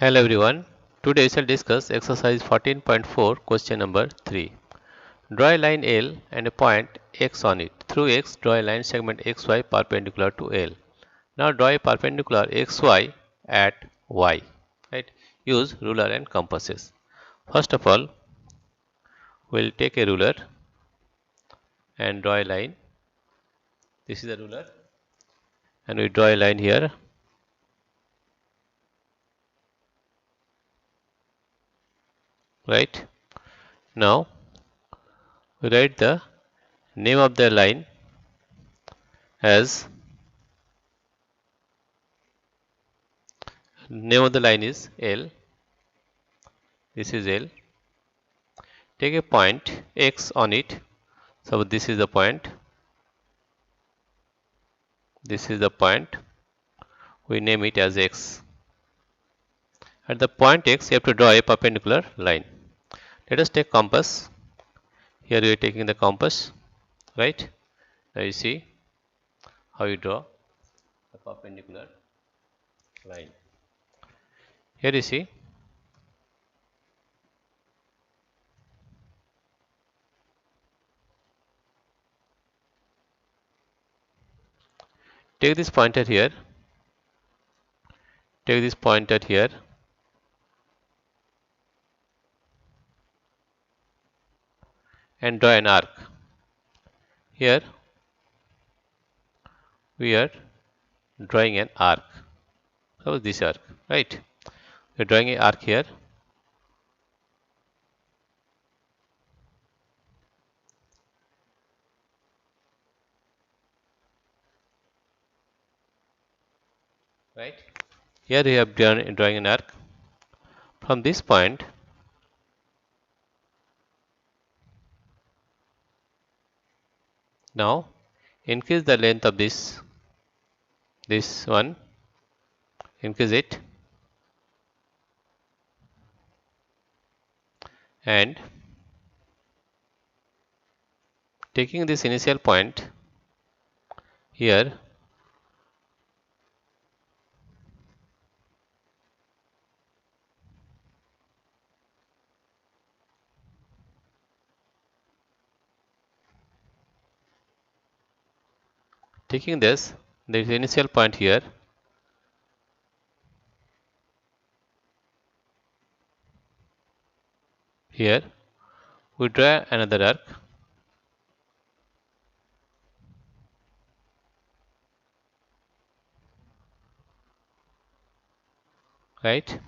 Hello everyone. Today we shall discuss exercise 14.4 question number 3. Draw a line L and a point X on it. Through X, draw a line segment XY perpendicular to L. Now draw a perpendicular XY at Y. Right? Use ruler and compasses. First of all, we'll take a ruler and draw a line. This is a ruler and we draw a line here. Right? Now we write the name of the line as name of the line is L. This is L. Take a point X on it. So this is the point. This is the point. We name it as X. At the point X, you have to draw a perpendicular line. Let us take compass. Here we are taking the compass, right? Now you see how you draw a perpendicular line. Here you see take this pointer here, take this pointer here, and draw an arc. Here we are drawing an arc. So this arc, right? We are drawing an arc here. Right? Here we have drawing an arc. From this point, now increase the length of this one, increase it, and taking this initial point here, taking this initial point here, we draw another arc, right?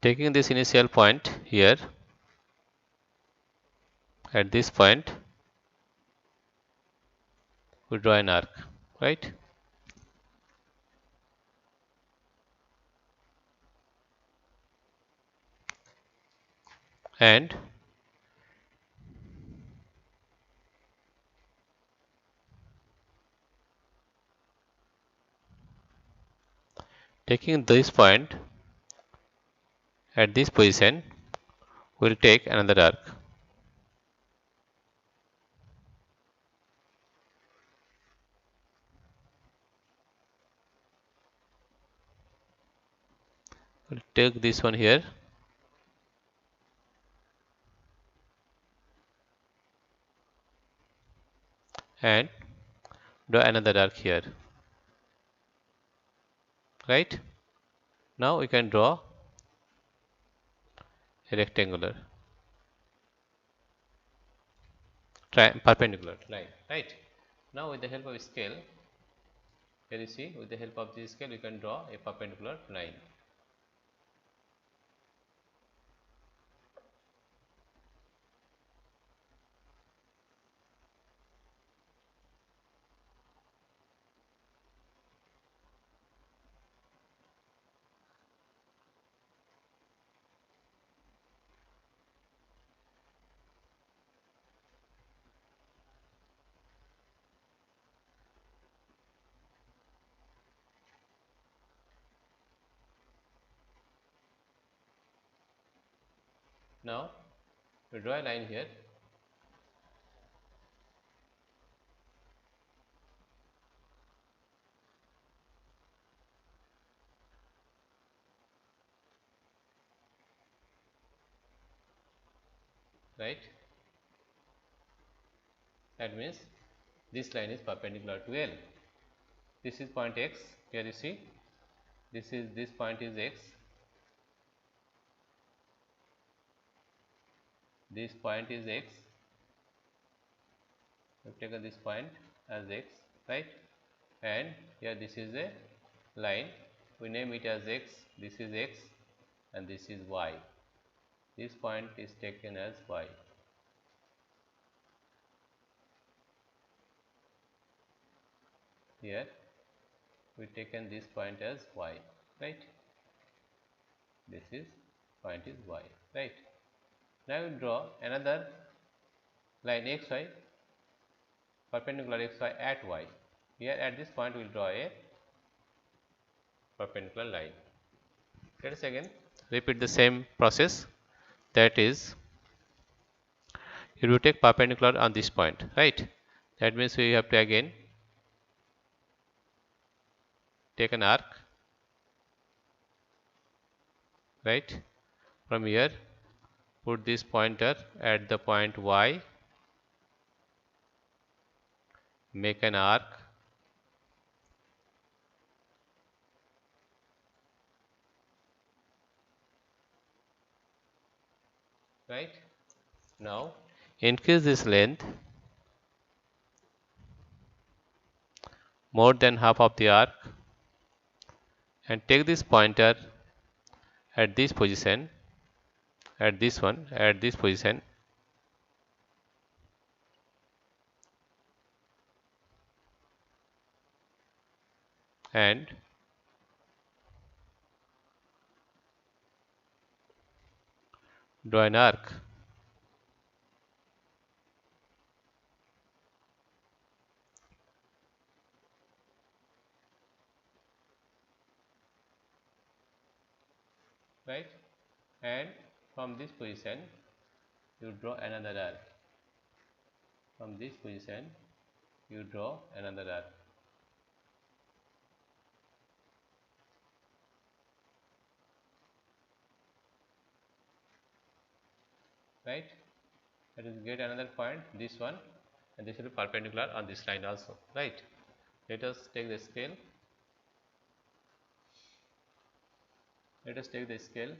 Taking this initial point here, at this point, we draw an arc, right? And taking this point at this position, we'll take another arc. We'll take this one here, and draw another arc here, right? Now we can draw a rectangular perpendicular line, right? Now with the help of scale, here you see with the help of this scale we can draw a perpendicular line. Now we draw a line here, right? That means this line is perpendicular to L. This is point X. Here you see, this point is X. This point is X. We have taken this point as X, right? And here this is a line. We name it as X. This is X, and this is Y. This point is taken as Y. Here we taken this point as Y, right? This is point is Y, right? Now we draw another line XY, perpendicular XY at Y. Here at this point we will draw a perpendicular line. Let us again repeat the same process. That is, you will take perpendicular on this point, right? That means we have to again take an arc, right? From here, put this pointer at the point Y, make an arc, right? Now increase this length more than half of the arc and take this pointer at this position, at this position, and draw an arc, right? And from this position you draw another arc. From this position you draw another arc, right? That is, get another point, this one, and this will be perpendicular on this line also, right? Let us take the scale. Let us take the scale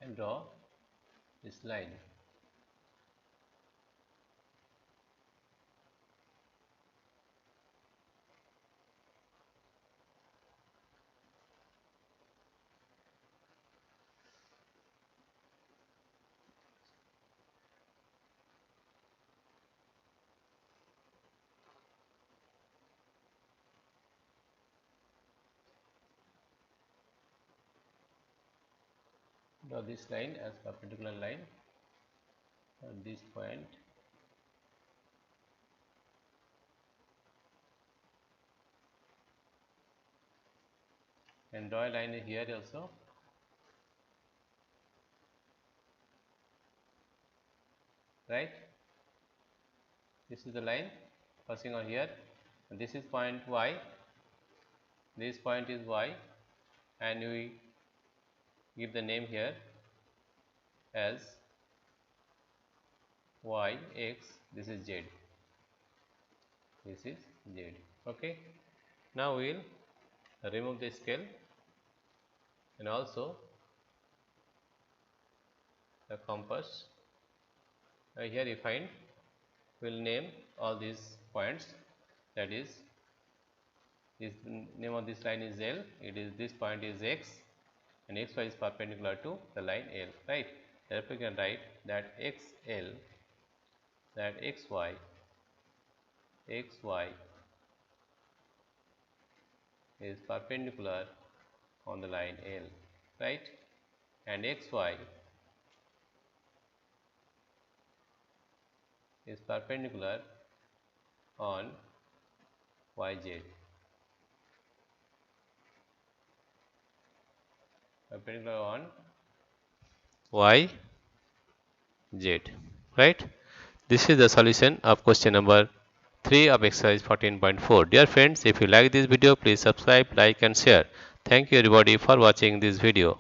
and draw this line. Draw this line as perpendicular line at this point, and draw a line here also, right? This is the line passing on here, and this is point Y. This point is Y, and we give the name here as Y, X, this is Z. This is Z. Okay. Now we will remove the scale and also the compass. Here you find, we will name all these points. That is, this name of this line is L. It is, this point is X, and XY is perpendicular to the line L, right? Therefore, you can write that XL, that XY is perpendicular on the line L, right? And XY is perpendicular on YZ. Perpendicular on YZ, right? This is the solution of question number 3 of exercise 14.4. Dear friends, if you like this video, please subscribe, like and share. Thank you everybody for watching this video.